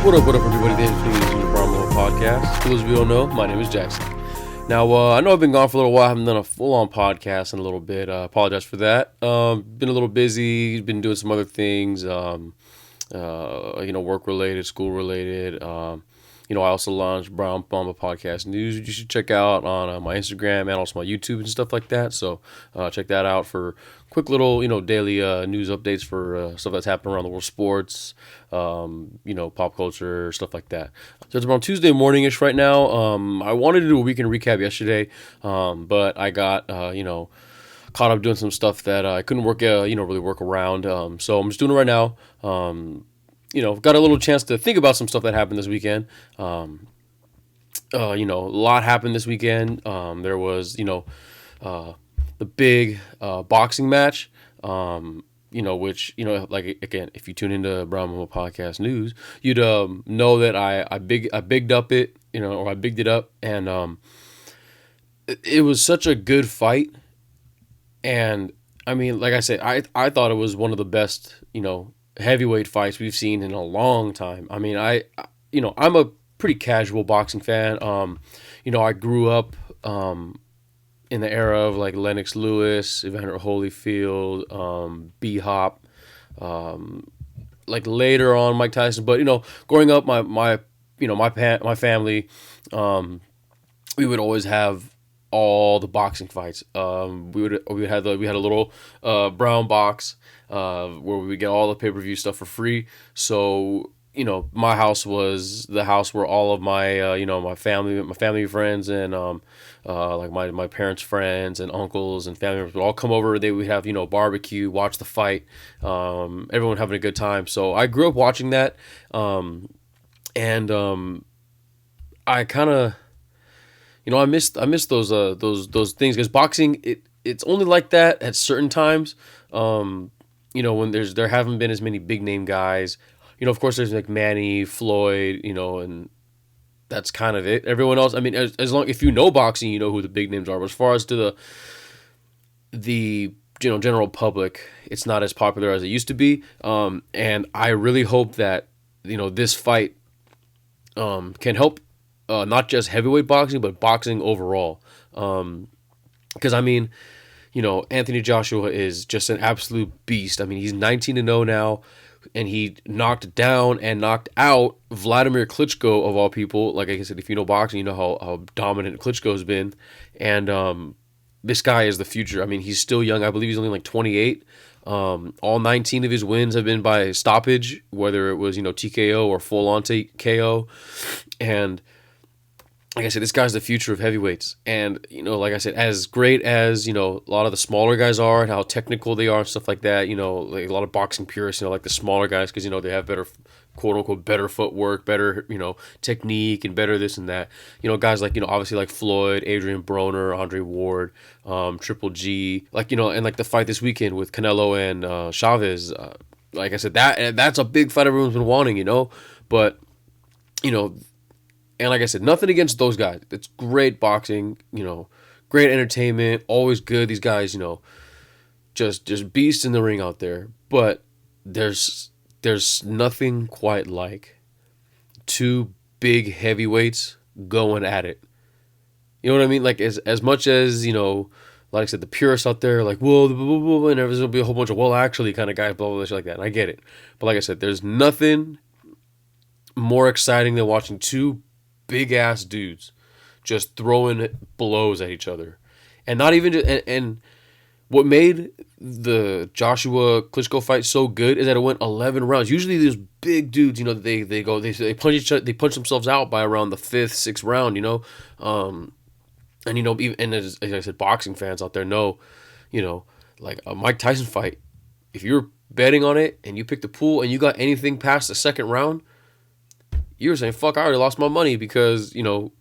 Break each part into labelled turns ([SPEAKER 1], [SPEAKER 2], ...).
[SPEAKER 1] What up, everybody? Thanks for tuning into the Mamba podcast. For those of you who don't know, my name is Jackson. Now, I know I've been gone for a little while. I haven't done a full-on podcast in a little bit. Apologize for that. Been a little busy. Been doing some other things, work-related, school-related. I also launched Mamba Podcast News, which you should check out on my Instagram and also my YouTube and stuff like that. So check that out for quick little, daily news updates for stuff that's happening around the world, sports, pop culture, stuff like that. So it's around Tuesday morning-ish right now. I wanted to do a weekend recap yesterday, but I got, caught up doing some stuff that I couldn't really work around. So I'm just doing it right now. Got a little chance to think about some stuff that happened this weekend. A lot happened this weekend. There was, the big boxing match, which, again, if you tune into Brahma Podcast News, you'd know that I bigged up it, or I bigged it up, and it was such a good fight. And, I mean, like I said, I thought it was one of the best, heavyweight fights we've seen in a long time. I mean, I'm a pretty casual boxing fan. I grew up in the era of like Lennox Lewis, Evander Holyfield, B-Hop, like later on Mike Tyson. But growing up, my family, we would always have all the boxing fights. We had a little brown box where we would get all the pay-per-view stuff for free. So my house was the house where all of my my family friends and like my parents' friends and uncles and family members would all come over. They would have barbecue, watch the fight, everyone having a good time. So I grew up watching that, and I kind of I missed those things, because boxing it's only like that at certain times. When there haven't been as many big name guys. Of course, there's like Manny, Floyd, and that's kind of it. Everyone else, I mean, as long if you know boxing, you know who the big names are. But as far as to the general public, it's not as popular as it used to be. And I really hope that this fight can help not just heavyweight boxing, but boxing overall. Because I mean, Anthony Joshua is just an absolute beast. I mean, he's 19-0 now. And he knocked down and knocked out Vladimir Klitschko, of all people. Like I said, if you know boxing, you know how dominant Klitschko's been. And this guy is the future. I mean, he's still young. I believe he's only like 28. All 19 of his wins have been by stoppage, whether it was, TKO or full-on KO. And like I said, this guy's the future of heavyweights. And, like I said, as great as, a lot of the smaller guys are and how technical they are and stuff like that, like a lot of boxing purists, like the smaller guys, because, they have better, quote unquote, better footwork, better, technique and better this and that. Guys like, obviously like Floyd, Adrian Broner, Andre Ward, Triple G, like, and like the fight this weekend with Canelo and Chavez. Like I said, that's a big fight everyone's been wanting, but, and like I said, nothing against those guys. It's great boxing, great entertainment, always good. These guys, just beasts in the ring out there. But there's nothing quite like two big heavyweights going at it. You know what I mean? Like as much as, like I said, the purists out there, like, whoa, blah, blah, blah, and there's gonna be a whole bunch of actually kind of guys, blah, blah, blah, shit like that. And I get it. But like I said, there's nothing more exciting than watching two big ass dudes just throwing blows at each other. And not even just, and what made the Joshua Klitschko fight so good is that it went 11 rounds. Usually these big dudes, they punch each other, they punch themselves out by around the 5th, 6th round, and even, and as I said, boxing fans out there know, like a Mike Tyson fight, if you're betting on it and you pick the pool and you got anything past the 2nd round, you were saying, fuck, I already lost my money, because, you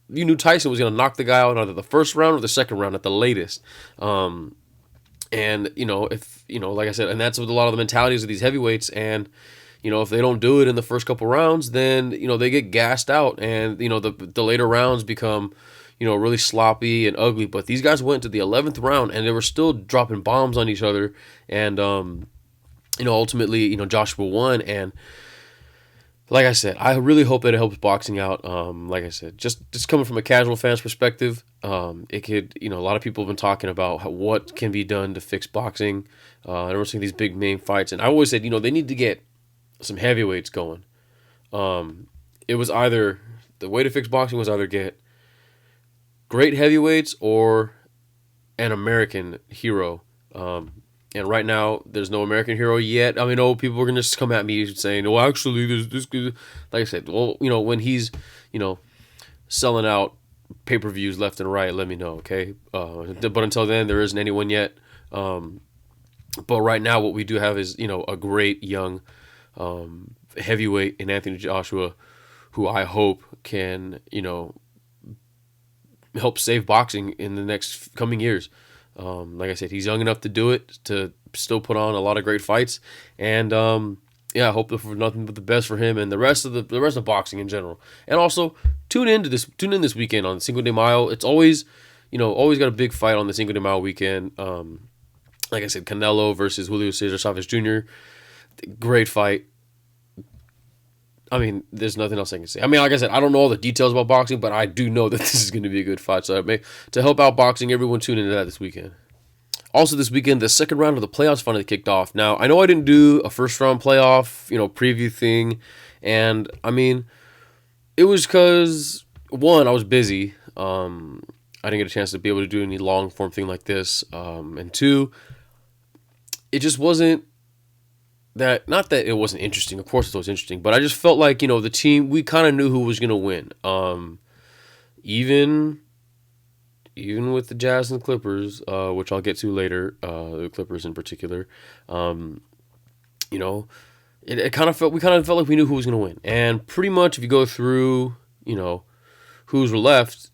[SPEAKER 1] knew Tyson was going to knock the guy out either the 1st round or the 2nd round at the latest. And, if, like I said, and that's with a lot of the mentalities of these heavyweights. And, if they don't do it in the first couple rounds, then, they get gassed out. And, the later rounds become, really sloppy and ugly. But these guys went to the 11th round and they were still dropping bombs on each other. And, ultimately, Joshua won. And like I said, I really hope that it helps boxing out. Like I said, just coming from a casual fan's perspective, it could, a lot of people have been talking about what can be done to fix boxing. And we're seeing these big name fights, and I always said, they need to get some heavyweights going. It was either the way to fix boxing was either get great heavyweights or an American hero. And right now, there's no American hero yet. I mean, people are gonna just come at me saying, "Oh, actually, there's this." Like I said, well, when he's, selling out pay-per-views left and right, let me know, okay? But until then, there isn't anyone yet. But right now, what we do have is, a great young heavyweight in Anthony Joshua, who I hope can, help save boxing in the next coming years. Like I said, he's young enough to do it, to still put on a lot of great fights, and I hope for nothing but the best for him and the rest of boxing in general. And also tune in this weekend on Cinco de Mayo. It's always got a big fight on the Cinco de Mayo weekend. Like I said, Canelo versus Julio Cesar Chavez Jr. Great fight. I mean, there's nothing else I can say. I mean, like I said, I don't know all the details about boxing, but I do know that this is going to be a good fight. So to help out boxing, everyone tune into that this weekend. Also this weekend, the second round of the playoffs finally kicked off. Now, I know I didn't do a first round playoff, preview thing. And, I mean, it was because, one, I was busy. I didn't get a chance to be able to do any long form thing like this. And two, it just wasn't not that it wasn't interesting. Of course it was interesting. But I just felt like, the team, we kind of knew who was going to win. Even with the Jazz and Clippers, which I'll get to later, the Clippers in particular, it kind of felt like we knew who was going to win. And pretty much if you go through, who's were left,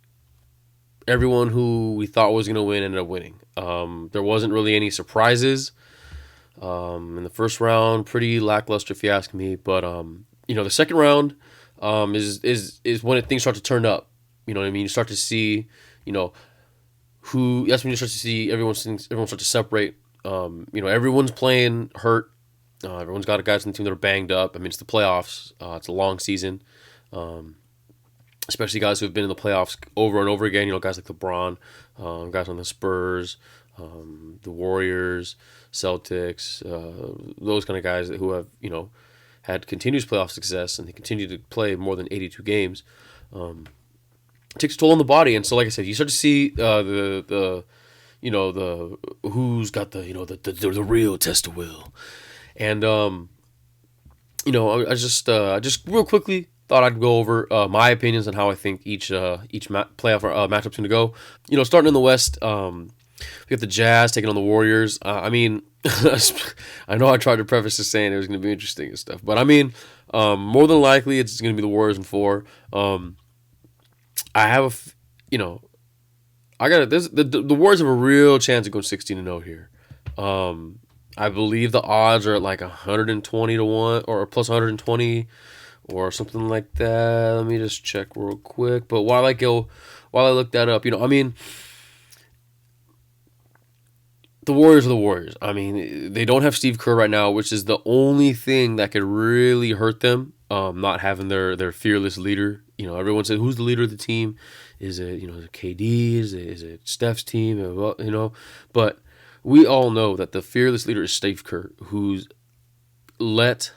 [SPEAKER 1] everyone who we thought was going to win ended up winning. There wasn't really any surprises. In the first round, pretty lackluster if you ask me. But the second round is when things start to turn up. You know what I mean? You start to see, that's when you start to see everyone start to separate. Everyone's playing hurt. Everyone's got guys on the team that are banged up. I mean, it's the playoffs. It's a long season. Especially guys who have been in the playoffs over and over again. Guys like LeBron, guys on the Spurs, the Warriors, Celtics, those kind of guys who have, had continuous playoff success and they continue to play more than 82 games. It takes a toll on the body. And so, like I said, you start to see the who's got the real test of will. And, I just real quickly thought I'd go over my opinions on how I think each playoff matchup's going to go. Starting in the West, we got the Jazz taking on the Warriors. I mean, I know I tried to preface this saying it was going to be interesting and stuff, but I mean, more than likely it's going to be the Warriors in 4. I have the Warriors have a real chance of going 16-0 here. I believe the odds are at like 120 to 1 or plus 120 or something like that. Let me just check real quick. But while I look that up, I mean, the Warriors are the Warriors. I mean, they don't have Steve Kerr right now, which is the only thing that could really hurt them. Not having their fearless leader. Everyone said, who's the leader of the team? Is it, is it KD? Is it Steph's team? But we all know that the fearless leader is Steve Kerr, who's allowed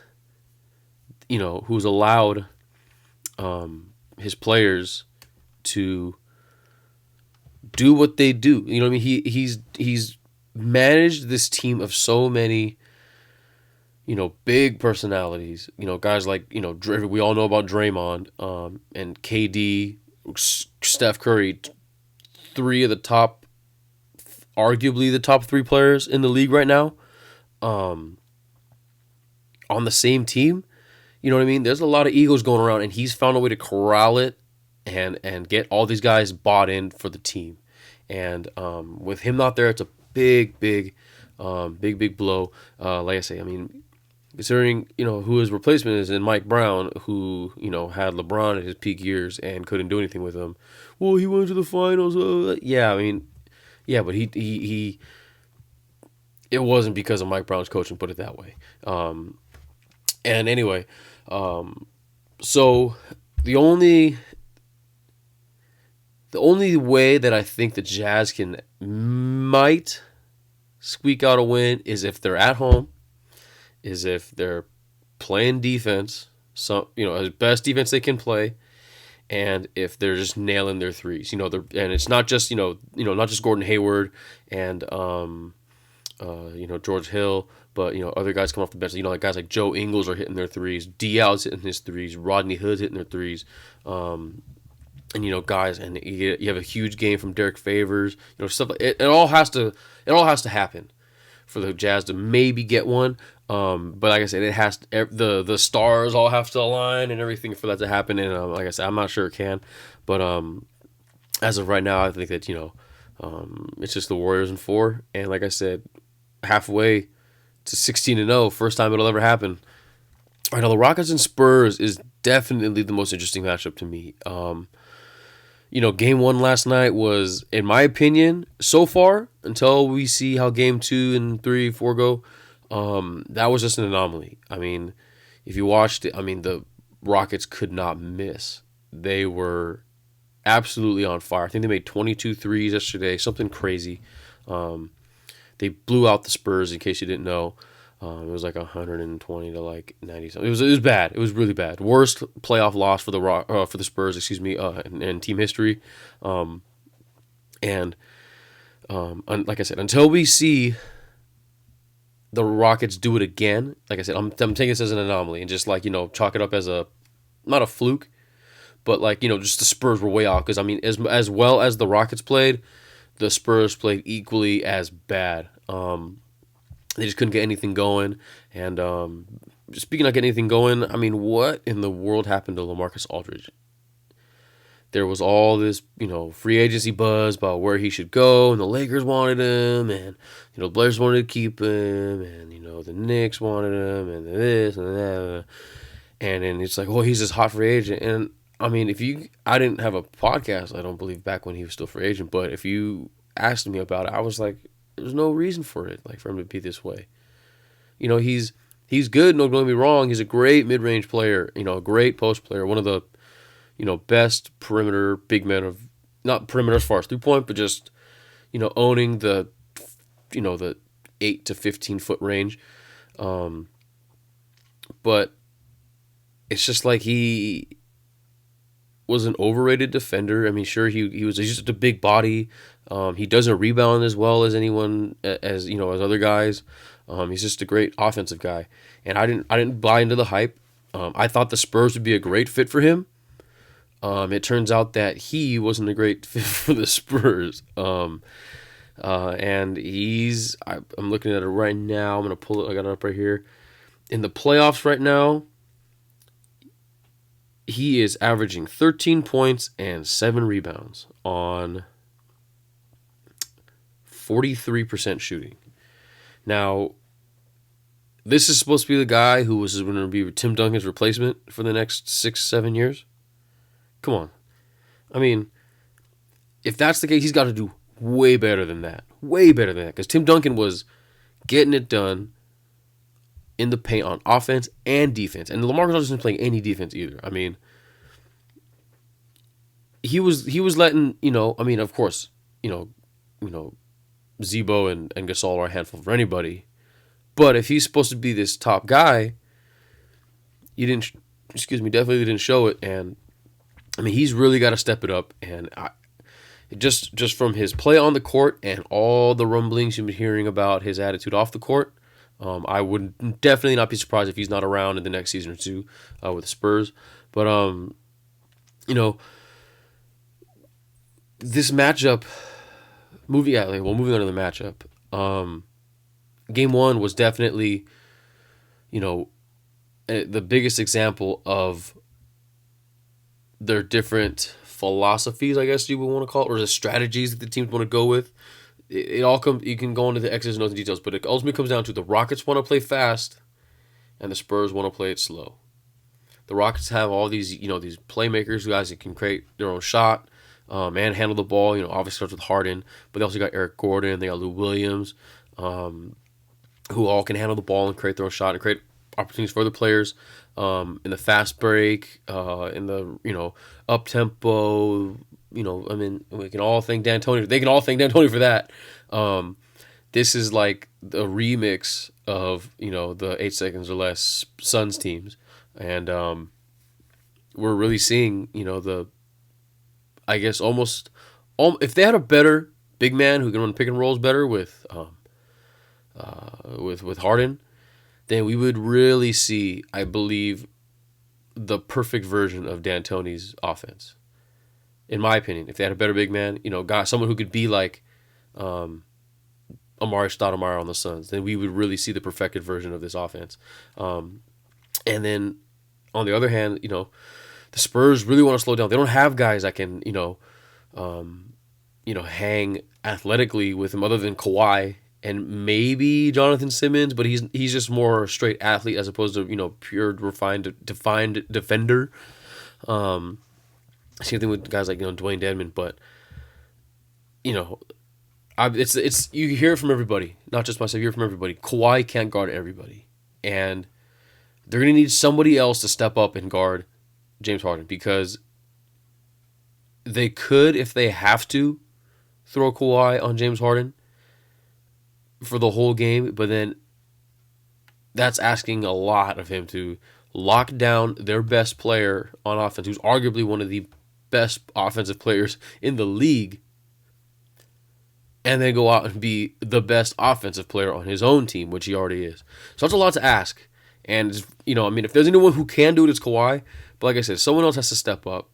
[SPEAKER 1] his players to do what they do. You know what I mean? He's managed this team of so many, big personalities. Guys like, we all know about Draymond, and KD, Steph Curry, arguably the top 3 players in the league right now, on the same team. You know what I mean? There's a lot of egos going around, and he's found a way to corral it and get all these guys bought in for the team. And with him not there, it's a big blow. Like I say, I mean, considering who his replacement is in Mike Brown, who had LeBron at his peak years and couldn't do anything with him. Well, he went to the finals. Yeah, I mean, yeah, but he it wasn't because of Mike Brown's coaching, put it that way. And anyway, So the only the only way that I think the Jazz can might squeak out a win is if they're at home, is if they're playing defense, some as best defense they can play, and if they're just nailing their threes. And it's not just not just Gordon Hayward and George Hill, but other guys come off the bench. Like guys like Joe Ingles are hitting their threes, Dial's hitting his threes, Rodney Hood's hitting their threes, and guys, and you have a huge game from Derek Favors, stuff like it. It all has to happen for the Jazz to maybe get one. But like I said, it has to, the stars all have to align and everything for that to happen. And like I said, I'm not sure it can, but as of right now, I think that it's just the Warriors in 4, and like I said, halfway to 16-0, first time it'll ever happen. All right, now the Rockets and Spurs is definitely the most interesting matchup to me. Game 1 last night was, in my opinion, so far, until we see how game 2 and 3, 4 go, that was just an anomaly. I mean, if you watched it, the Rockets could not miss. They were absolutely on fire. I think they made 22 threes yesterday, something crazy. They blew out the Spurs, in case you didn't know. It was like 120 to like 90 something. It was bad. It was really bad. Worst playoff loss for the Spurs, in team history. And like I said, until we see the Rockets do it again, like I said, I'm taking this as an anomaly and just chalk it up as not a fluke, but just the Spurs were way off because as well as the Rockets played, the Spurs played equally as bad. They just couldn't get anything going. And speaking of getting anything going, what in the world happened to LaMarcus Aldridge? There was all this, free agency buzz about where he should go, and the Lakers wanted him, and the Blazers wanted to keep him, and the Knicks wanted him, and this and that, and then it's like, oh, he's this hot free agent. And I didn't have a podcast, I don't believe, back when he was still free agent, but if you asked me about it, I was like, there's no reason for it, for him to be this way. He's good, don't get me wrong. He's a great mid-range player, a great post player, one of the, best perimeter big men of, not perimeter as far as 3-point, but just, owning the 8 to 15 foot range. But it's just like he was an overrated defender. Sure, he's just a big body. He doesn't rebound as well as anyone, as other guys. He's just a great offensive guy, and I didn't buy into the hype. I thought the Spurs would be a great fit for him. It turns out that he wasn't a great fit for the Spurs. And I'm looking at it right now. I'm gonna pull it. I got it up right here. In the playoffs right now, he is averaging 13 points and 7 rebounds on 43% shooting. Now, this is supposed to be the guy who was going to be Tim Duncan's replacement for the next 6-7 years. Come on. If that's the case, he's got to do way better than that. Way better than that. Because Tim Duncan was getting it done in the paint on offense and defense. And LaMarcus Aldridge isn't playing any defense either. He was letting, of course, Zebo and Gasol are a handful for anybody. But if he's supposed to be this top guy, definitely didn't show it. And he's really got to step it up. And just from his play on the court and all the rumblings you've been hearing about his attitude off the court, I would definitely not be surprised if he's not around in the next season or two with the Spurs. But this matchup, moving on to the matchup. Game 1 was definitely, the biggest example of their different philosophies, I guess you would want to call it, or the strategies that the teams want to go with. It all comes. You can go into the X's and O's and details, but it ultimately comes down to the Rockets want to play fast, and the Spurs want to play it slow. The Rockets have all these, these playmakers, guys that can create their own shot, and handle the ball. Obviously starts with Harden, but they also got Eric Gordon, they got Lou Williams, who all can handle the ball and create their own shot and create opportunities for other players. in the fast break, in the up tempo. I mean, we can all thank D'Antoni. They can all thank D'Antoni for that. Um, this is like the remix of the 8 seconds or less Suns teams, and we're really seeing the I guess almost if they had a better big man who can run pick and rolls better with Harden, then we would really see, I believe, the perfect version of D'Antoni's offense. In my opinion, if they had a better big man, someone who could be like Amari Stoudemire on the Suns, then we would really see the perfected version of this offense. And then on the other hand, the Spurs really want to slow down. They don't have guys that can, hang athletically with him other than Kawhi and maybe Jonathan Simmons, but he's just more a straight athlete as opposed to pure refined defined defender. Same thing with guys like Dwayne Dedmon, but it's you hear it from everybody, not just myself. You hear it from everybody. Kawhi can't guard everybody, and they're gonna need somebody else to step up and guard James Harden because they could, if they have to, throw Kawhi on James Harden for the whole game, but then that's asking a lot of him to lock down their best player on offense, who's arguably one of the best offensive players in the league, and then go out and be the best offensive player on his own team, which he already is. So that's a lot to ask. And, if there's anyone who can do it, it's Kawhi. But like I said, someone else has to step up.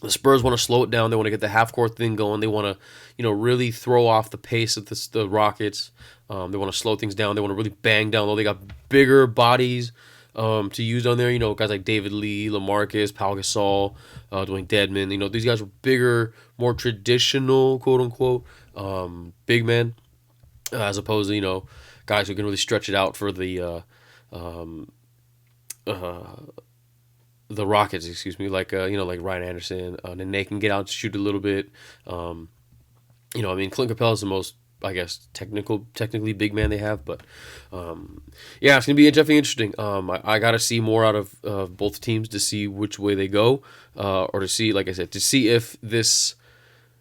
[SPEAKER 1] The Spurs want to slow it down. They want to get the half-court thing going. They want to, really throw off the pace of the Rockets. They want to slow things down. They want to really bang down low. They got bigger bodies to use on there. Guys like David Lee, LaMarcus, Pau Gasol, Dwayne Dedmon. These guys were bigger, more traditional, quote-unquote, big men, as opposed to, guys who can really stretch it out for the Rockets, excuse me, like like Ryan Anderson, and they can get out and shoot a little bit. Clint Capella is the most, I guess, technically big man they have, but it's gonna be definitely interesting. I got to see more out of both teams to see which way they go, or to see, like I said, to see if this,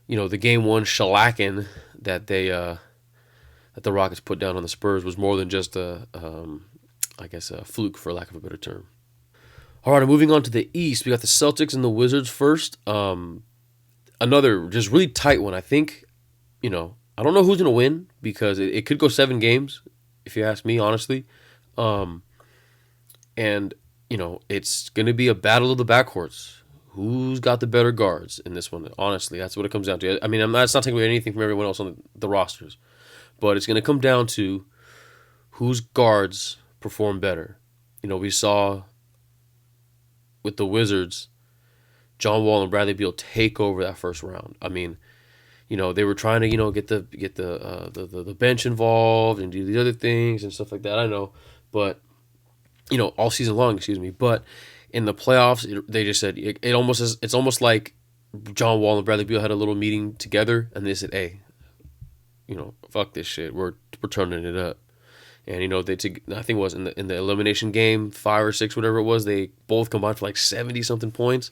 [SPEAKER 1] the game one shellacking that the Rockets put down on the Spurs was more than just a fluke, for lack of a better term. All right, moving on to the East, we got the Celtics and the Wizards first. Another just really tight one. I think, I don't know who's going to win because it could go 7 games, if you ask me, honestly. It's going to be a battle of the backcourts. Who's got the better guards in this one? Honestly, that's what it comes down to. I mean, that's not taking away anything from everyone else on the rosters, but it's going to come down to whose guards perform better. We saw with the Wizards, John Wall and Bradley Beal take over that first round. I mean, they were trying to get the bench involved and do these other things and stuff like that. I know, but all season long, excuse me. But in the playoffs, they just said it's almost like John Wall and Bradley Beal had a little meeting together and they said, "Hey, fuck this shit. We're turning it up." And I think it was in the elimination game, 5 or 6, whatever it was, they both combined for like 70 something points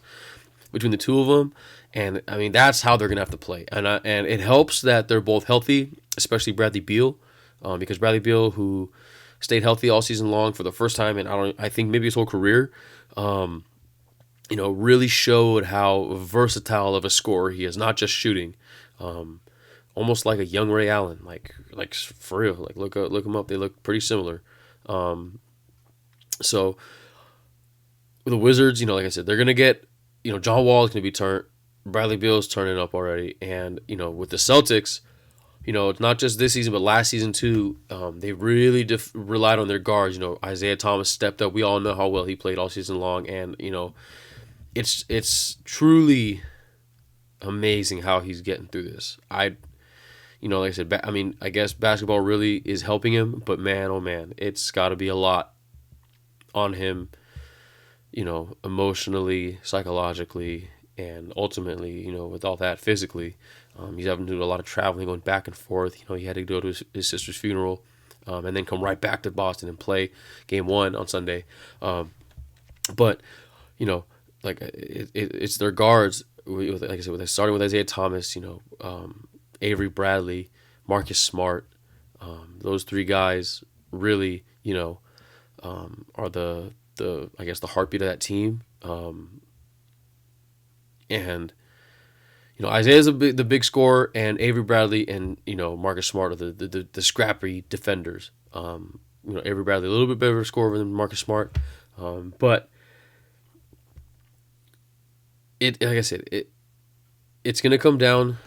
[SPEAKER 1] between the two of them. And I mean, that's how they're gonna have to play. And it helps that they're both healthy, especially Bradley Beal, because Bradley Beal, who stayed healthy all season long for the first time, and I think maybe his whole career, really showed how versatile of a scorer he is, not just shooting. Almost like a young Ray Allen, like for real. Like look them up; they look pretty similar. So with the Wizards, like I said, they're gonna get, John Wall is gonna be turned, Bradley Beal is turning up already, and with the Celtics, it's not just this season but last season too. They really relied on their guards. Isaiah Thomas stepped up. We all know how well he played all season long, and it's truly amazing how he's getting through this. Like I said, I guess basketball really is helping him, but man, oh man, it's got to be a lot on him, emotionally, psychologically, and ultimately, with all that physically. He's having to do a lot of traveling, going back and forth. He had to go to his sister's funeral and then come right back to Boston and play Game 1 on Sunday. But you know, like it's their guards. Like I said, starting with Isaiah Thomas, Avery Bradley, Marcus Smart. Those three guys really, are the I guess the heartbeat of that team. And Isaiah's the big scorer, and Avery Bradley and Marcus Smart are the scrappy defenders. Avery Bradley a little bit better scorer than Marcus Smart, but like I said, it's going to come down.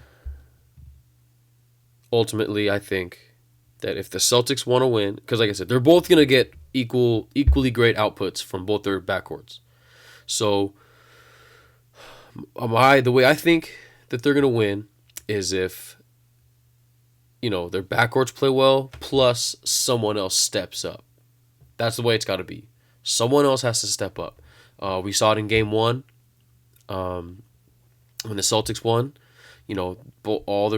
[SPEAKER 1] Ultimately, I think that if the Celtics want to win, because like I said, they're both going to get equally great outputs from both their backcourts. So, the way I think that they're going to win is if their backcourts play well, plus someone else steps up. That's the way it's got to be. Someone else has to step up. We saw it in Game 1. When the Celtics won, all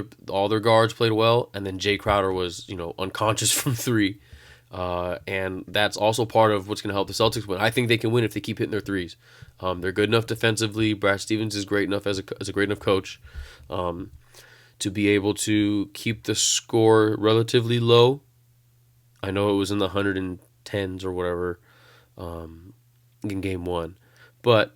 [SPEAKER 1] their guards played well, and then Jay Crowder was unconscious from 3, and that's also part of what's going to help the Celtics win. I think they can win if they keep hitting their threes. They're good enough defensively. Brad Stevens is great enough as a great enough coach to be able to keep the score relatively low. I know it was in the 110s or whatever in Game 1, but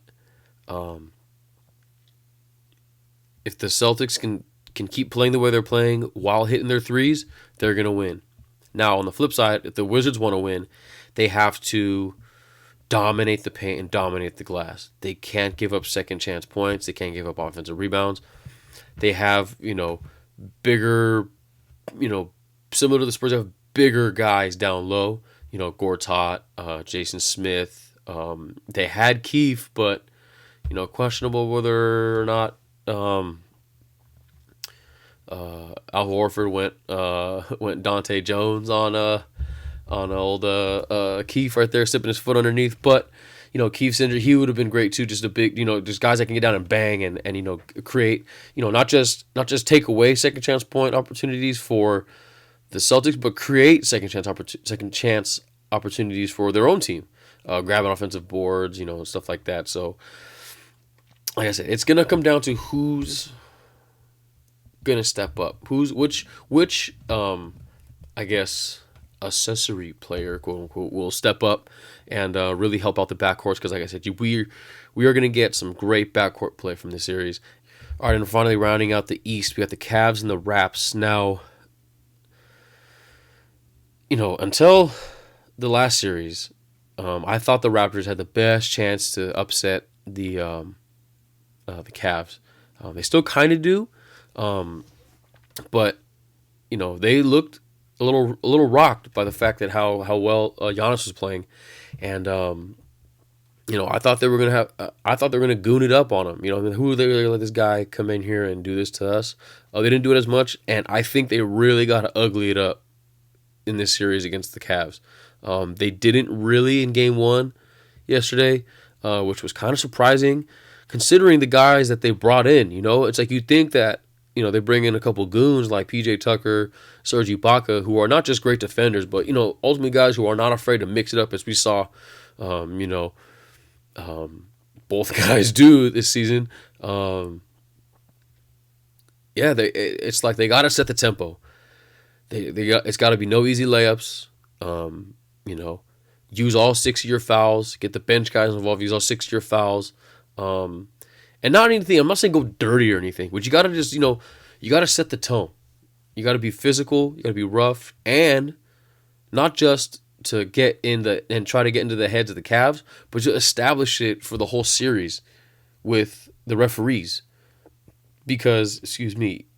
[SPEAKER 1] if the Celtics can keep playing the way they're playing while hitting their threes, they're going to win. Now, on the flip side, if the Wizards want to win, they have to dominate the paint and dominate the glass. They can't give up second chance points. They can't give up offensive rebounds. They have, bigger, similar to the Spurs, have bigger guys down low. Gortat, Jason Smith. They had Keith, but, questionable whether or not Al Horford went Dante Jones on old Keith right there, sipping his foot underneath. But Keith's injured, he would have been great too. Just a big, just guys that can get down and bang and create, not just take away second chance point opportunities for the Celtics, but create second chance opportunities for their own team, grabbing offensive boards, and stuff like that. So, like I said, it's gonna come down to who's gonna step up, which I guess accessory player, quote unquote, will step up and really help out the backcourts. Because like I said, we are gonna get some great backcourt play from this series. All right, and finally rounding out the East, we got the Cavs and the Raps. Now, until the last series, I thought the Raptors had the best chance to upset the Cavs. They still kind of do, but they looked a little rocked by the fact that how well Giannis was playing, and I thought they were gonna goon it up on him. Who they really let this guy come in here and do this to us? They didn't do it as much, and I think they really got to ugly it up in this series against the Cavs. They didn't really in Game 1 yesterday, which was kind of surprising, considering the guys that they brought in. It's like you'd think that, they bring in a couple goons like PJ Tucker, Serge Ibaka, who are not just great defenders, but, ultimately guys who are not afraid to mix it up, as we saw, both guys do this season. It's like they got to set the tempo. It's got to be no easy layups. Use all 6 of your fouls. Get the bench guys involved. Use all 6 of your fouls. And not anything. I'm not saying go dirty or anything, but you got to just you got to set the tone. You got to be physical. You got to be rough, and not just to get and try to get into the heads of the Cavs, but to establish it for the whole series with the referees. Because,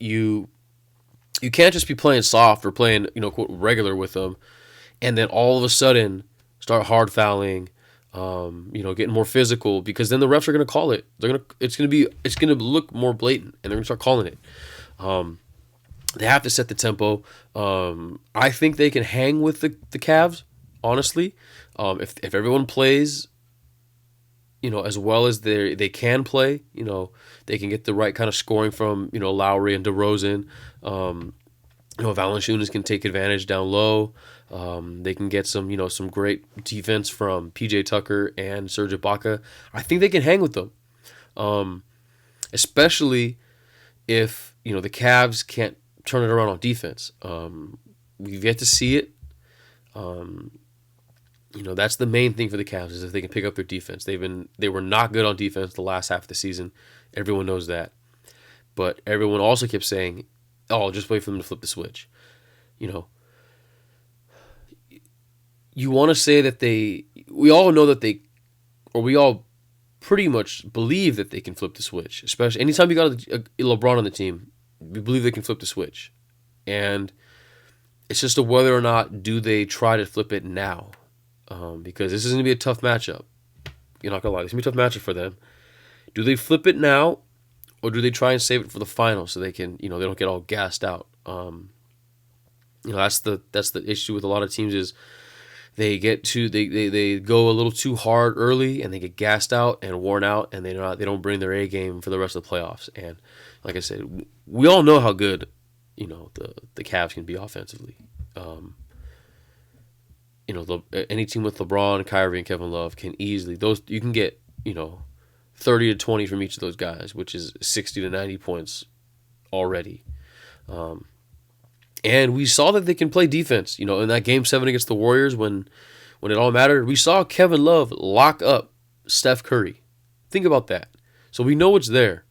[SPEAKER 1] you can't just be playing soft or playing, quote, regular with them, and then all of a sudden start hard fouling, getting more physical, because then the refs are going to call it. It's going to look more blatant, and they're going to start calling it. They have to set the tempo. I think they can hang with the Cavs, honestly. If everyone plays, as well as they can play, they can get the right kind of scoring from, Lowry and DeRozan. Valanciunas can take advantage down low. They can get some great defense from PJ Tucker and Serge Ibaka. I think they can hang with them, especially if the Cavs can't turn it around on defense. We've yet to see it. That's the main thing for the Cavs is if they can pick up their defense. They were not good on defense the last half of the season. Everyone knows that, but everyone also kept saying, "Oh, just wait for them to flip the switch." You want to say that we all know that we all pretty much believe that they can flip the switch. Especially anytime you got a LeBron on the team, we believe they can flip the switch, and it's just a whether or not do they try to flip it now. Because this is going to be a tough matchup. You're not going to lie. This is going to be a tough matchup for them. Do they flip it now, or do they try and save it for the final so they can, they don't get all gassed out? That's the issue with a lot of teams is they go a little too hard early and they get gassed out and worn out, and they don't bring their A game for the rest of the playoffs. And like I said, we all know how good the Cavs can be offensively. Any team with LeBron, Kyrie, and Kevin Love can easily you can get 30 to 20 from each of those guys, which is 60 to 90 points already. And we saw that they can play defense. In that Game 7 against the Warriors when it all mattered, we saw Kevin Love lock up Steph Curry. Think about that. So we know it's there.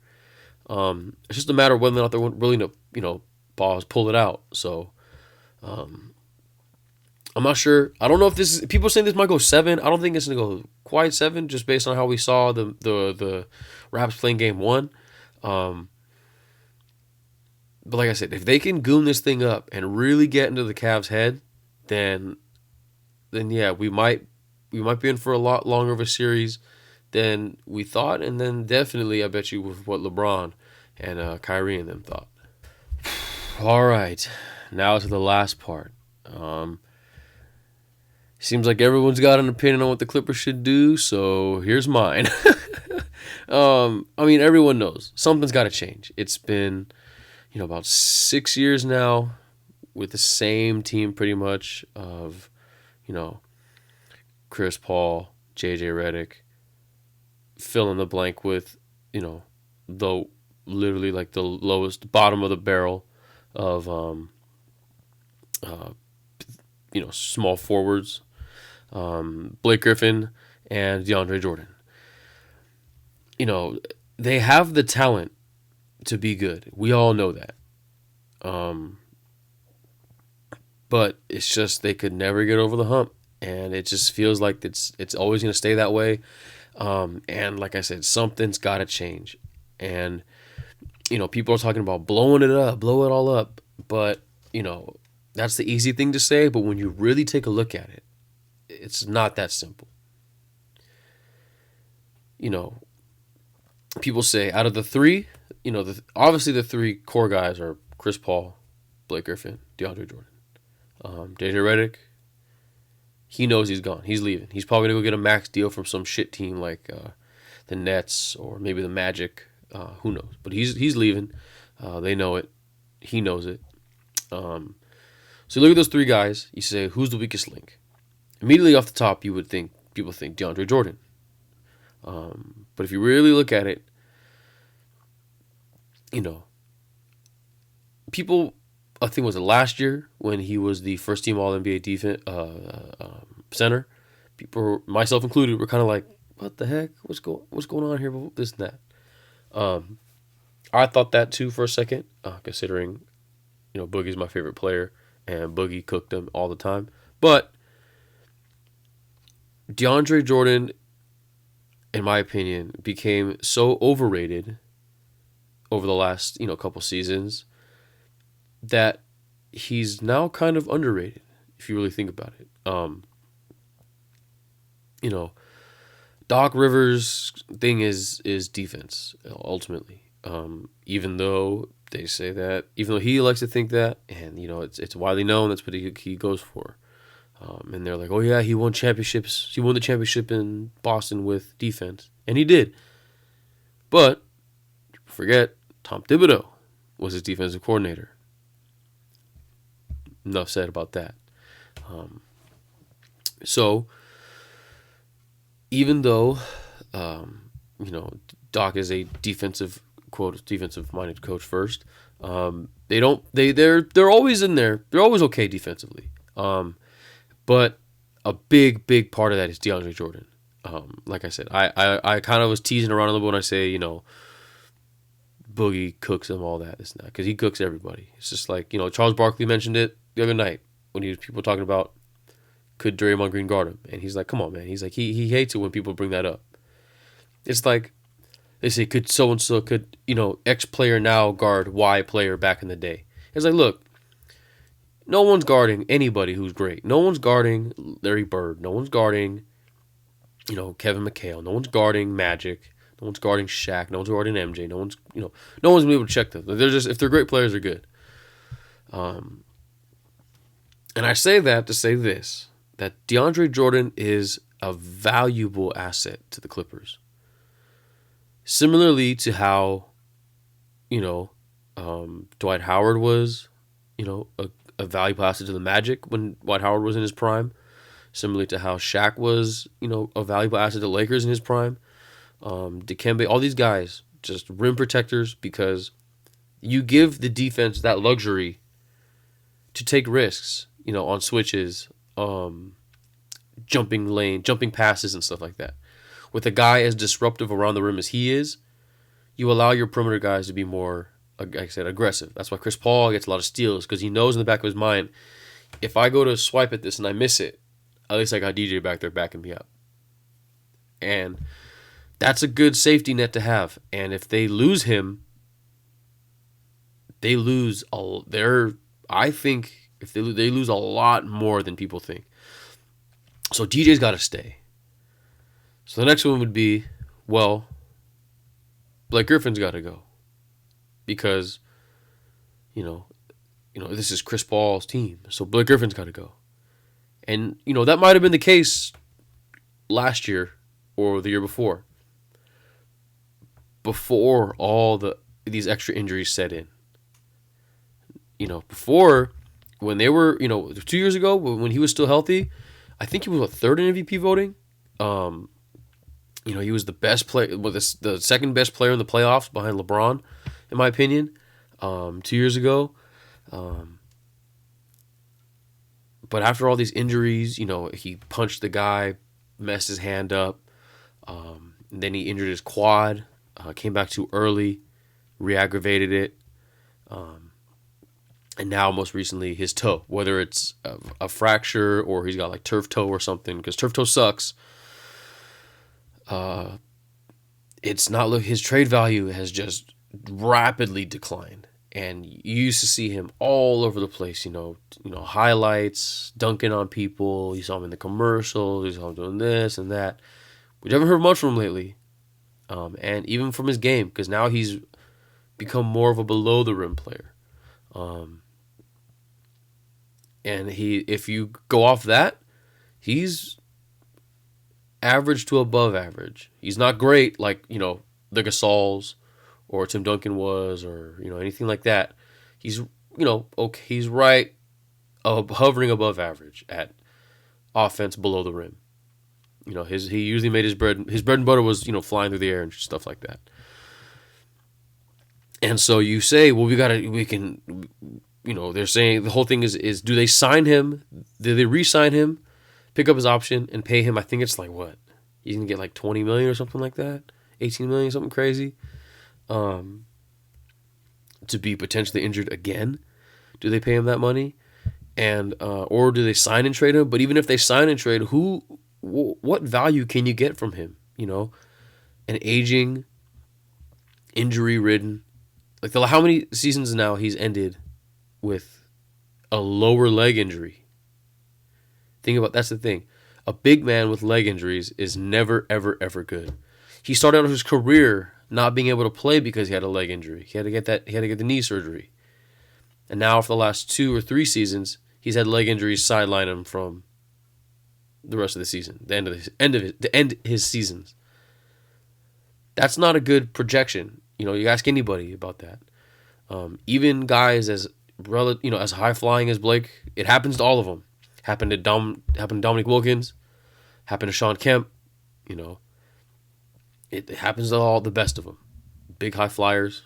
[SPEAKER 1] It's just a matter of whether or not they're willing to pull it out. So. I'm not sure. I don't know if this is. People saying this might go 7. I don't think it's gonna go quite 7, just based on how we saw the Raps playing Game 1. But like I said, if they can goon this thing up and really get into the Cavs' head, then yeah, we might be in for a lot longer of a series than we thought, and then definitely I bet you with what LeBron and Kyrie and them thought. All right, now to the last part. Seems like everyone's got an opinion on what the Clippers should do, so here's mine. Everyone knows something's got to change. It's been, about 6 years now with the same team pretty much of, Chris Paul, JJ Redick, fill in the blank with, literally like the lowest bottom of the barrel of, small forwards. Blake Griffin and DeAndre Jordan. They have the talent to be good. We all know that. But it's just they could never get over the hump, and it just feels like it's always going to stay that way. And like I said, something's got to change. And people are talking about blowing it up, blow it all up, but that's the easy thing to say. But when you really take a look at it, it's not that simple. People say out of the three, obviously the three core guys are Chris Paul, Blake Griffin, DeAndre Jordan. JJ Redick, he knows he's gone. He's leaving. He's probably going to go get a max deal from some shit team like the Nets or maybe the Magic. Who knows? But he's leaving. They know it. He knows it. So you look at those three guys. You say, who's the weakest link? Immediately off the top, people think DeAndre Jordan. But if you really look at it, people, I think was it last year when he was the first team All NBA defense center. People, myself included, were kind of like, "What the heck? What's going on here? This and that." I thought that too for a second, considering Boogie's my favorite player and Boogie cooked him all the time. But DeAndre Jordan, in my opinion, became so overrated over the last couple seasons that he's now kind of underrated if you really think about it. Doc Rivers' thing is defense ultimately. Even though they say that, even though he likes to think that, and it's widely known that's what he goes for. And they're like, oh yeah, he won championships. He won the championship in Boston with defense, and he did. But forget Tom Thibodeau was his defensive coordinator. enough said about that. So even though you know, Doc is a defensive minded coach first, they're always in there. They're always okay defensively. But a big part of that is DeAndre Jordan. Like I said, I kind of was teasing around a little bit when I say, you know, Boogie cooks him, all that, this and that, because he cooks everybody. It's just like, you know, Charles Barkley mentioned it the other night when he was people talking about could Draymond Green guard him, and he's like, come on, man. He's like, he hates it when people bring that up. It's like they say, could so and so, could, you know, X player now guard Y player back in the day? It's like, look, no one's guarding anybody who's great. No one's guarding Larry Bird. No one's guarding, you know, Kevin McHale. No one's guarding Magic. No one's guarding Shaq. No one's guarding MJ. No one's gonna be able to check them. They're just, if they're great players, they're good. And I say that to say this, that DeAndre Jordan is a valuable asset to the Clippers. Similarly to how, you know, Dwight Howard was, you know, a valuable asset to the Magic when Dwight Howard was in his prime. Similarly to how Shaq was, you know, a valuable asset to the Lakers in his prime. Dikembe, all these guys, just rim protectors, because you give the defense that luxury to take risks, you know, on switches, jumping passes and stuff like that. With a guy as disruptive around the rim as he is, you allow your perimeter guys to be more, like I said, aggressive. That's why Chris Paul gets a lot of steals, because he knows in the back of his mind, if I go to swipe at this and I miss it, at least I got DJ back there backing me up. And that's a good safety net to have. And if they lose him, they lose I think if they lose a lot more than people think. So DJ's got to stay. So the next one would be, well, Blake Griffin's got to go, because you know this is Chris Paul's team, so Blake Griffin's got to go. And you know that might have been the case last year or the year before all these extra injuries set in. You know, before, when they were, you know, 2 years ago when he was still healthy, I think he was third in MVP voting. You know, he was the best player, the second best player in the playoffs behind LeBron, in my opinion. 2 years ago. But after all these injuries, you know, he punched the guy, messed his hand up, and then he injured his quad, came back too early, re-aggravated it, and now most recently his toe, whether it's a fracture or he's got like turf toe or something, because turf toe sucks. It's not, look, his trade value has just rapidly declined. And you used to see him all over the place, you know, highlights, dunking on people. You saw him in the commercials. You saw him doing this and that. We haven't heard much from him lately. And even from his game, because now he's become more of a below the rim player. And if you go off that, he's average to above average. He's not great like, you know, the Gasols or Tim Duncan was, or, you know, anything like that. He's, you know, okay, he's right, hovering above average at offense below the rim. You know, he usually made his bread and butter was, you know, flying through the air and stuff like that. And so you say, well, we can, you know, they're saying the whole thing is do they sign him? Do they re-sign him, pick up his option, and pay him? I think it's like what? He's going to get like $20 million or something like that? $18 million, something crazy? To be potentially injured again. Do they pay him that money? And or do they sign and trade him? But even if they sign and trade, what value can you get from him? You know, an aging, injury-ridden, like how many seasons now he's ended with a lower leg injury? Think about, that's the thing. A big man with leg injuries is never, ever, ever good. He started out his career not being able to play because he had a leg injury. He had to get the knee surgery. And now for the last 2 or 3 seasons, he's had leg injuries sideline him from the rest of the season, the end his seasons. That's not a good projection. You know, you ask anybody about that. Even guys as high flying as Blake It happens to all of them. Happened to Dominic Wilkins. Happened to Sean Kemp. You know, it happens to all the best of them. Big high flyers.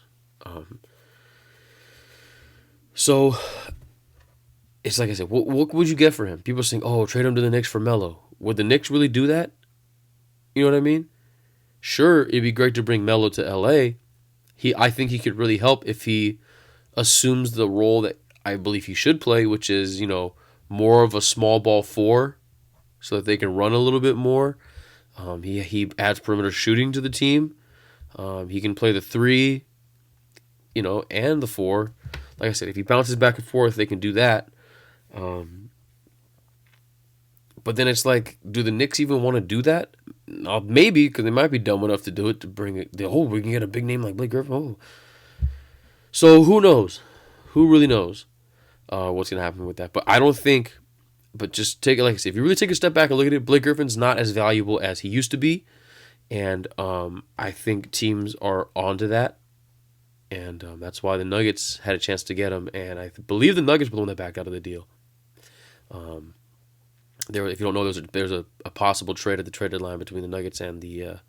[SPEAKER 1] So it's like I said, what would you get for him? People are saying, oh, trade him to the Knicks for Melo. Would the Knicks really do that? You know what I mean? Sure, it'd be great to bring Melo to LA. I think he could really help if he assumes the role that I believe he should play, which is, more of a small ball four so that they can run a little bit more. He adds perimeter shooting to the team. He can play the three, and the four. Like I said, if he bounces back and forth, they can do that. But then it's like, do the Knicks even want to do that? Maybe, because they might be dumb enough to do it, to bring it. We can get a big name like Blake Griffin. Oh. So who knows? Who really knows what's going to happen with that? But I don't think, but just take it, like I said, if you really take a step back and look at it, Blake Griffin's not as valuable as he used to be. And I think teams are onto that. And that's why the Nuggets had a chance to get him. And I believe the Nuggets were the one that backed out of the deal. If you don't know, there's a possible trade at the trade deadline between the Nuggets and the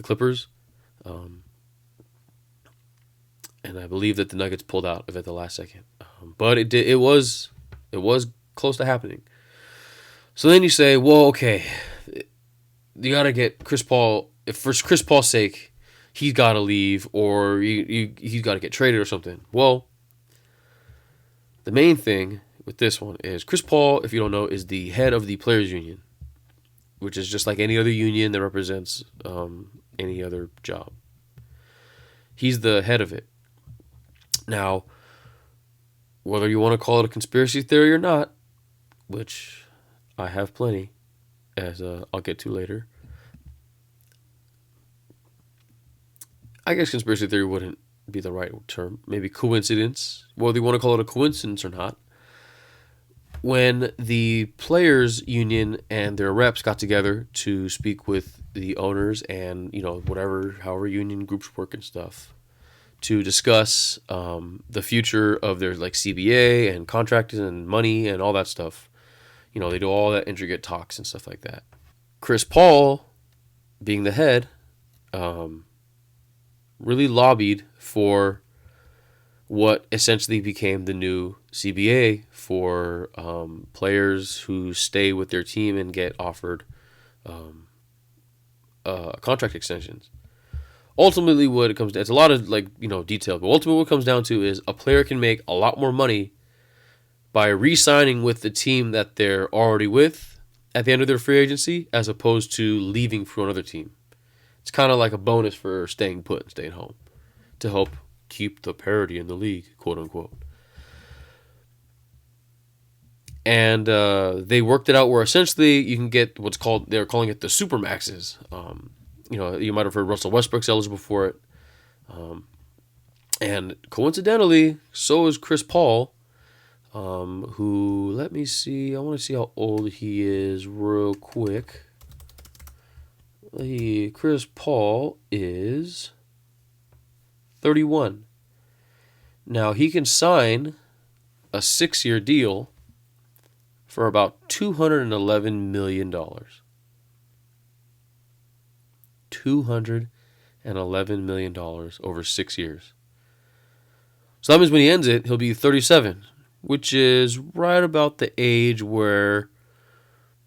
[SPEAKER 1] Clippers. And I believe that the Nuggets pulled out of it at the last second. But it was close to happening. So then you say, well, okay, you got to get Chris Paul. If for Chris Paul's sake, he's got to leave, or he's got to get traded or something. Well, the main thing with this one is Chris Paul, if you don't know, is the head of the Players Union, which is just like any other union that represents any other job. He's the head of it. Now, whether you want to call it a conspiracy theory or not, which I have plenty, as I'll get to later. I guess conspiracy theory wouldn't be the right term. Maybe coincidence, whether you want to call it a coincidence or not. When the players union and their reps got together to speak with the owners and, however union groups work and stuff, to discuss the future of their CBA and contracts and money and all that stuff. They do all that intricate talks and stuff like that. Chris Paul, being the head, really lobbied for what essentially became the new CBA for players who stay with their team and get offered contract extensions. Ultimately, what it comes to, it's a lot of detail, but ultimately what it comes down to is a player can make a lot more money by re-signing with the team that they're already with at the end of their free agency, as opposed to leaving for another team. It's kind of like a bonus for staying put and staying home to help keep the parity in the league, quote unquote. And they worked it out where essentially you can get they're calling it the Supermaxes. You might have heard Russell Westbrook's eligible for it. And coincidentally, so is Chris Paul, who, let me see, I want to see how old he is real quick. Chris Paul is 31. Now, he can sign a 6-year deal for about $211 million. $211 million over 6 years. So that means when he ends it, he'll be 37, which is right about the age where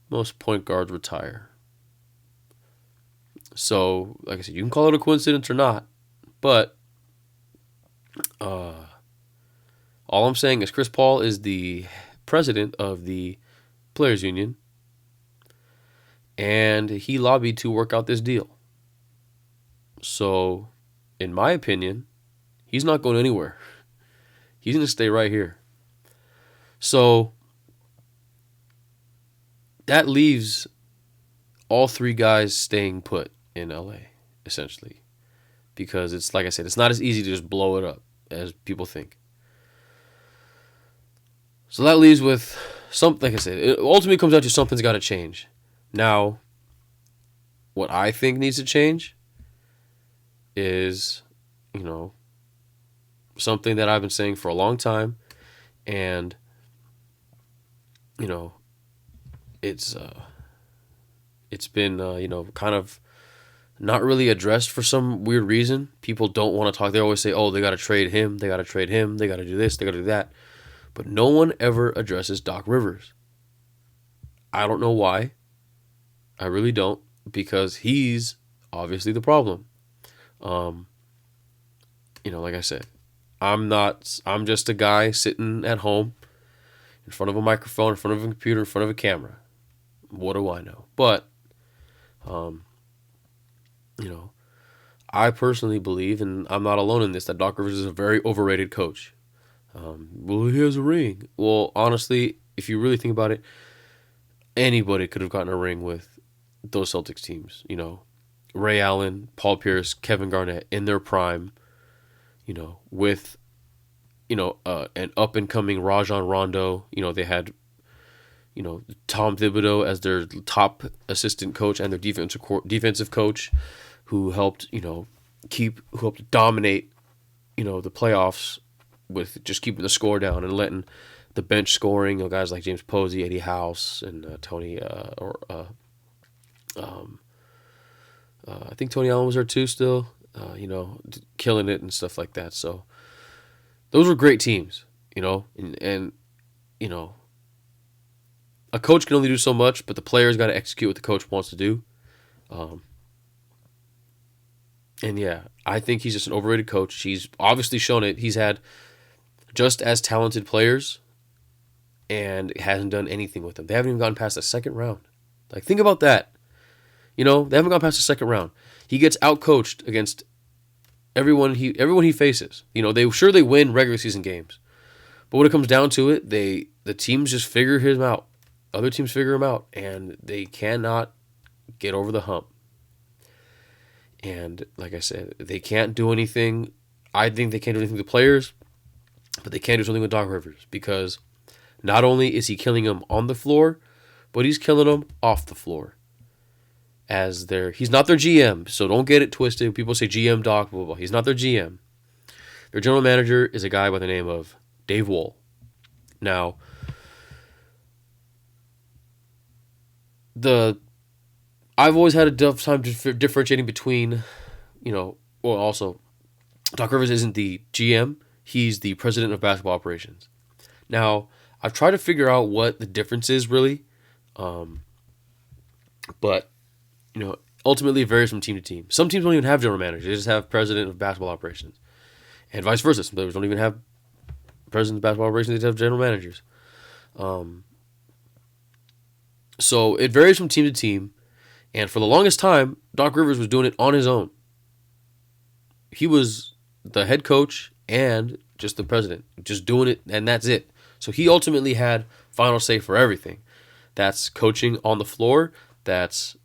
[SPEAKER 1] most point guards retire. So, like I said, you can call it a coincidence or not, but all I'm saying is Chris Paul is the president of the Players Union, and he lobbied to work out this deal. So, in my opinion, he's not going anywhere. He's going to stay right here. So, that leaves all three guys staying put in LA, essentially. Because it's, like I said, it's not as easy to just blow it up as people think. So that leaves with something, like I said, it ultimately comes down to something's got to change. Now, what I think needs to change is, something that I've been saying for a long time, and you know, it's been kind of not really addressed for some weird reason. People don't want to talk. They always say, "Oh, they got to trade him. They got to trade him. They got to do this. They got to do that." But no one ever addresses Doc Rivers. I don't know why. I really don't, because he's obviously the problem. Like I said, I'm not. I'm just a guy sitting at home in front of a microphone, in front of a computer, in front of a camera. What do I know? But, I personally believe, and I'm not alone in this, that Doc Rivers is a very overrated coach. Well, he has a ring. Well, honestly, if you really think about it, anybody could have gotten a ring with those Celtics teams. Ray Allen, Paul Pierce, Kevin Garnett in their prime. With an up and coming Rajon Rondo. They had Tom Thibodeau as their top assistant coach and their defensive coach, who helped dominate the playoffs with just keeping the score down and letting the bench scoring, guys like James Posey, Eddie House, and Tony I think Tony Allen was there too still, killing it and stuff like that. So those were great teams, and a coach can only do so much, but the players got to execute what the coach wants to do. And yeah, I think he's just an overrated coach. He's obviously shown it. He's had just as talented players and hasn't done anything with them. They haven't even gotten past the second round. Like, think about that. They haven't gone past the second round. He gets outcoached against everyone he faces. They win regular season games, but when it comes down to it, the teams just figure him out. Other teams figure him out, and they cannot get over the hump. And like I said, they can't do anything. I think they can't do anything with the players, but they can do something with Doc Rivers, because not only is he killing them on the floor, but he's killing them off the floor. He's not their GM, so don't get it twisted. People say GM Doc, blah, blah, blah. He's not their GM. Their general manager is a guy by the name of Dave Wohl. Now, I've always had a tough time differentiating between, also, Doc Rivers isn't the GM. He's the president of basketball operations. Now, I've tried to figure out what the difference is really, but ultimately it varies from team to team. Some teams don't even have general managers; they just have president of basketball operations, and vice versa. Some players don't even have president of basketball operations; they just have general managers. So it varies from team to team, and for the longest time, Doc Rivers was doing it on his own. He was the head coach and just the president, just doing it, and that's it. So he ultimately had final say for everything. That's coaching on the floor. That's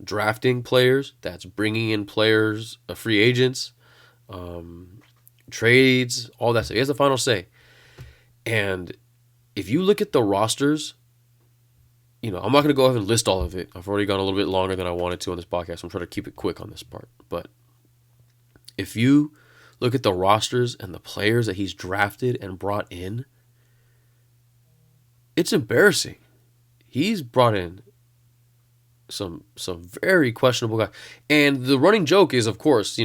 [SPEAKER 1] drafting players. That's bringing in players, free agents, trades, all that stuff. He has the final say. And if you look at the rosters, I'm not going to go ahead and list all of it. I've already gone a little bit longer than I wanted to on this podcast. So I'm trying to keep it quick on this part. But if you look at the rosters and the players that he's drafted and brought in, it's embarrassing. He's brought in some very questionable guys. And the running joke is, of course,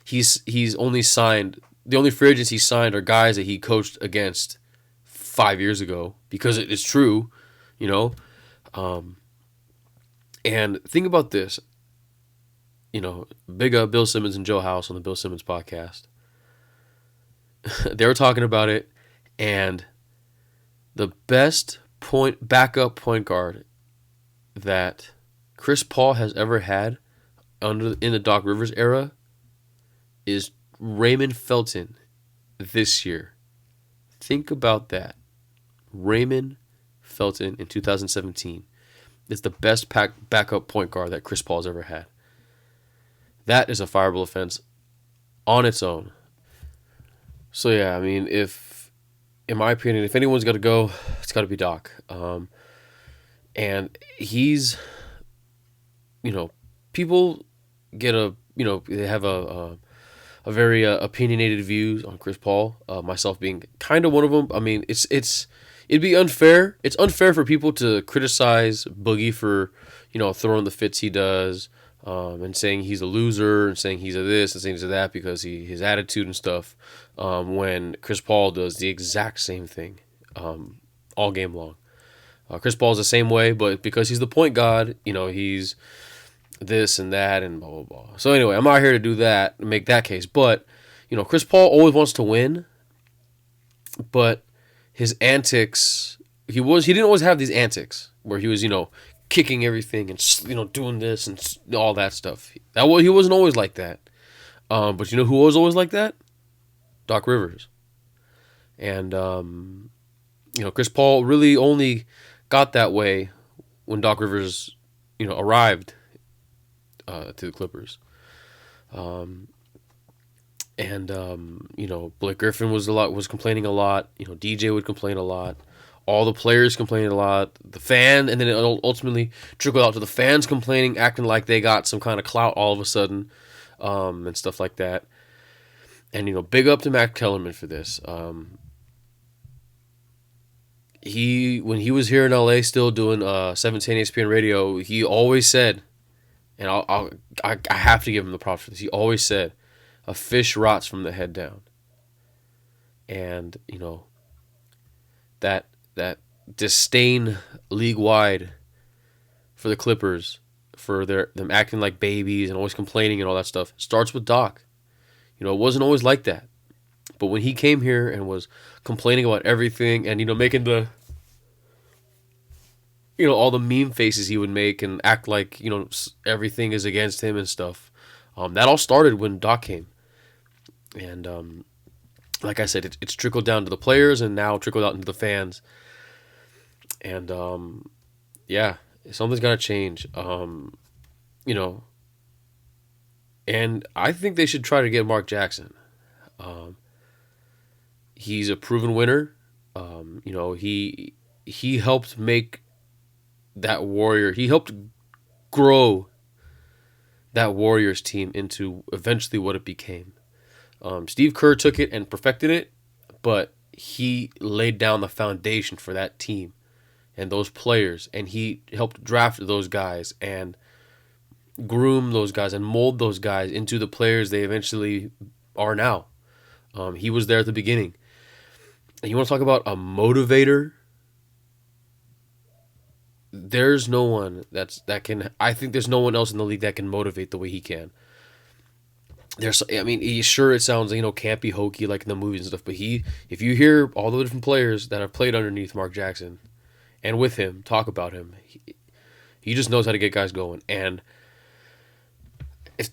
[SPEAKER 1] he's only signed, the only free agents he signed are guys that he coached against 5 years ago, because it is true, and think about this, big up Bill Simmons and Joe House on the Bill Simmons podcast. They were talking about it, and the best backup point guard that Chris Paul has ever had in the Doc Rivers era is Raymond Felton this year. Think about that. Raymond Felton in 2017 is the best backup point guard that Chris Paul's ever had. That is a fireable offense on its own. So yeah, I mean, in my opinion, if anyone's got to go, it's got to be Doc. And he's, people get they have a very opinionated views on Chris Paul. Myself being kind of one of them. I mean, it'd be unfair. It's unfair for people to criticize Boogie for, throwing the fits he does, and saying he's a loser and saying he's a this and saying he's a that because his attitude and stuff. When Chris Paul does the exact same thing, all game long. Chris Paul's the same way, but because he's the point guard, he's this and that and blah blah blah. So anyway, I'm not here to do that, make that case. But Chris Paul always wants to win, but his antics, he didn't always have these antics where he was kicking everything and doing this and all that stuff. He wasn't always like that. But who was always like that? Doc Rivers. And Chris Paul really only got that way when Doc Rivers arrived to the Clippers. Blake Griffin was complaining a lot. DJ would complain a lot. All the players complaining a lot. The fan, and then it ultimately trickled out to the fans complaining, acting like they got some kind of clout all of a sudden, and stuff like that. And big up to Matt Kellerman for this. When he was here in LA, still doing 710 ESPN radio, he always said, and I have to give him the props for this. He always said, "A fish rots from the head down." And that disdain league wide for the Clippers, for them acting like babies and always complaining and all that stuff, starts with Doc. It wasn't always like that, but when he came here and was complaining about everything and making the all the meme faces he would make and act like everything is against him and stuff, that all started when Doc came. And like I said, it's trickled down to the players and now trickled out into the fans. And yeah, something's got to change. And I think they should try to get Mark Jackson. He's a proven winner. He helped make that Warrior. He helped grow that Warriors team into eventually what it became. Steve Kerr took it and perfected it, but he laid down the foundation for that team and those players, and he helped draft those guys and groom those guys and mold those guys into the players they eventually are now. He was there at the beginning. And you want to talk about a motivator? There's no one I think there's no one else in the league that can motivate the way he can. Sure, it sounds campy, hokey like in the movies and stuff, but if you hear all the different players that have played underneath Mark Jackson and with him talk about him, he just knows how to get guys going. And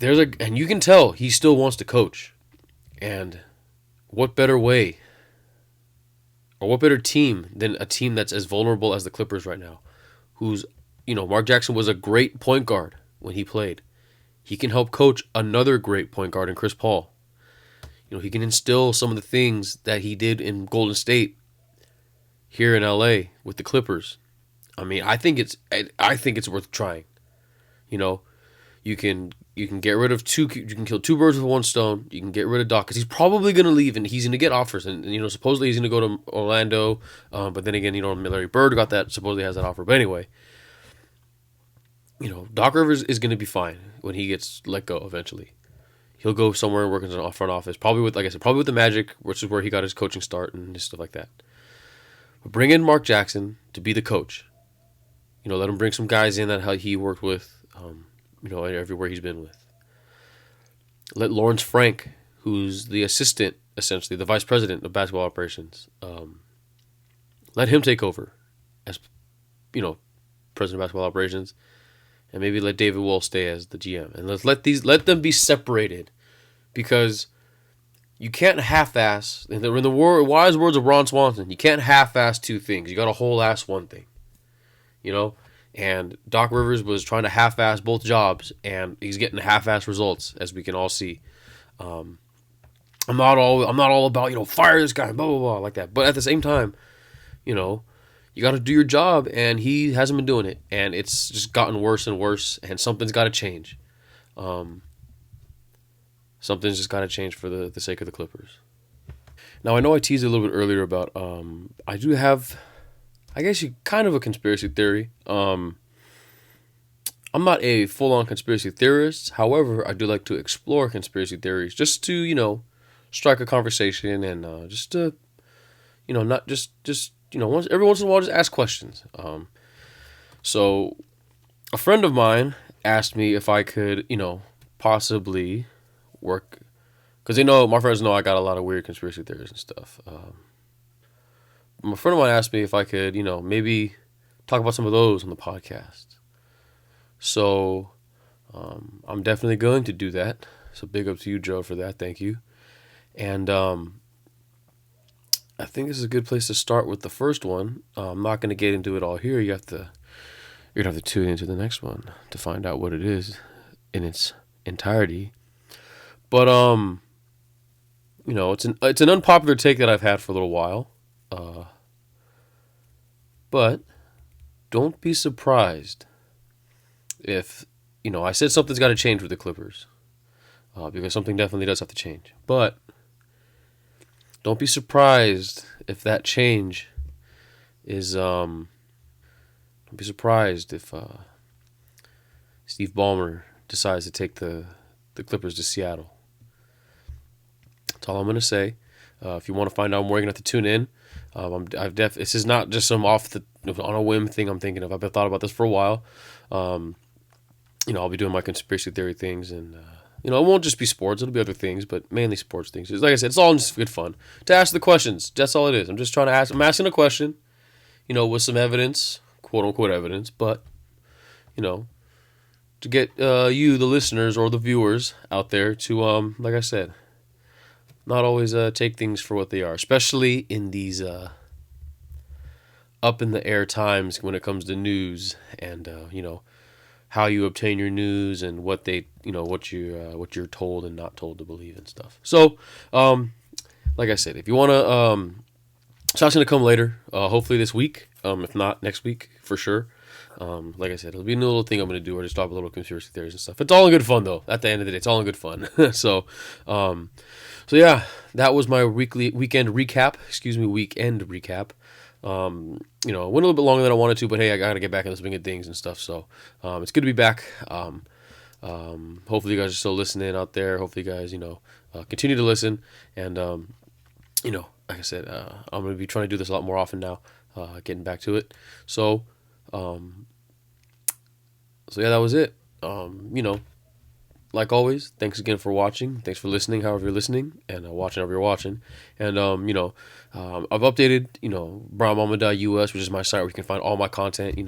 [SPEAKER 1] and you can tell he still wants to coach. And what better way or what better team than a team that's as vulnerable as the Clippers right now? Who's, Mark Jackson was a great point guard when he played. He can help coach another great point guard in Chris Paul. He can instill some of the things that he did in Golden State here in LA with the Clippers. I think it's worth trying. You can get rid of you can kill two birds with one stone. You can get rid of Doc because he's probably going to leave and he's going to get offers and supposedly he's going to go to Orlando, but then again Larry Bird got that, supposedly has that offer. But anyway, Doc Rivers is going to be fine when he gets let go eventually. He'll go somewhere and work in a front office, probably with the Magic, which is where he got his coaching start and stuff like that. But bring in Mark Jackson to be the coach. Let him bring some guys in that he worked with. Everywhere he's been with. Let Lawrence Frank, who's the assistant, essentially, the vice president of basketball operations, let him take over as, president of basketball operations, and maybe let David Wall stay as the GM. And let them be separated, because you can't half-ass, in the wise words of Ron Swanson, you can't half-ass two things. You got to whole-ass one thing, And Doc Rivers was trying to half-ass both jobs, and he's getting half-ass results, as we can all see. I'm not all about fire this guy, blah blah blah like that. But at the same time, you got to do your job, and he hasn't been doing it, and it's just gotten worse and worse. And something's got to change. Something's just got to change for the sake of the Clippers. Now I know I teased a little bit earlier about I do have I guess you kind of a conspiracy theory. I'm not a full on conspiracy theorist. However, I do like to explore conspiracy theories just to, strike a conversation and just to, not just every once in a while, just ask questions. So a friend of mine asked me if I could, possibly work, because my friends know I got a lot of weird conspiracy theories and stuff. My friend of mine asked me if I could, maybe talk about some of those on the podcast. So I'm definitely going to do that. So big up to you, Joe, for that. Thank you. And I think this is a good place to start with the first one. I'm not going to get into it all here. You're gonna have to tune into the next one to find out what it is in its entirety. But it's an unpopular take that I've had for a little while. But don't be surprised if I said something's got to change with the Clippers, because something definitely does have to change. But don't be surprised if that change is don't be surprised if Steve Ballmer decides to take the Clippers to Seattle. That's all I'm gonna say. If you want to find out more, you're gonna have to tune in. This is not just some on a whim thing I'm thinking of. I've been thought about this for a while. I'll be doing my conspiracy theory things, and it won't just be sports. It'll be other things, but mainly sports things. Like I said, it's all just good fun to ask the questions. That's all it is. I'm just trying to ask. I'm asking a question, with some evidence, quote unquote evidence, but to get you, the listeners or the viewers out there, to like I said, not always take things for what they are, especially in these up in the air times when it comes to news and how you obtain your news and what what you're told and not told to believe and stuff. So, like I said, if you want to, it's going to come later, hopefully this week, if not next week for sure. Like I said, it'll be a new little thing I'm going to do, or just talk a little conspiracy theories and stuff. It's all in good fun though. At the end of the day, it's all in good fun. So yeah, that was my weekend recap. Weekend recap. Went a little bit longer than I wanted to, but hey, I got to get back in the swing of things and stuff. So, it's good to be back. Hopefully you guys are still listening out there. Hopefully you guys, continue to listen. And, like I said, I'm going to be trying to do this a lot more often now, getting back to it. So yeah, that was it. Like always, thanks again for watching. Thanks for listening, however you're listening, and watching however you're watching. And, I've updated, brownmamba.us, which is my site where you can find all my content,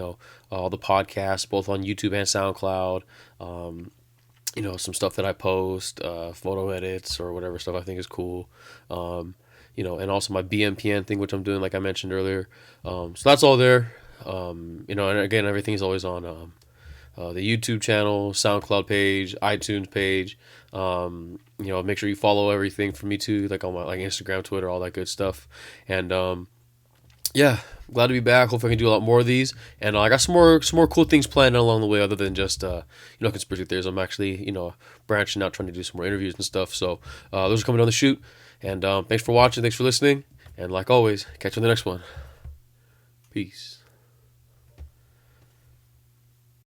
[SPEAKER 1] all the podcasts, both on YouTube and SoundCloud. Some stuff that I post, photo edits or whatever stuff I think is cool. And also my BMPN thing, which I'm doing, like I mentioned earlier. So that's all there. And again, everything is always on the YouTube channel, SoundCloud page, iTunes page. Make sure you follow everything for me too, like on my Instagram, Twitter, all that good stuff. And yeah, glad to be back. Hopefully I can do a lot more of these. And I got some more cool things planned along the way, other than just conspiracy theories. I'm actually branching out, trying to do some more interviews and stuff. So those are coming down the chute. And thanks for watching. Thanks for listening. And like always, catch you on the next one. Peace.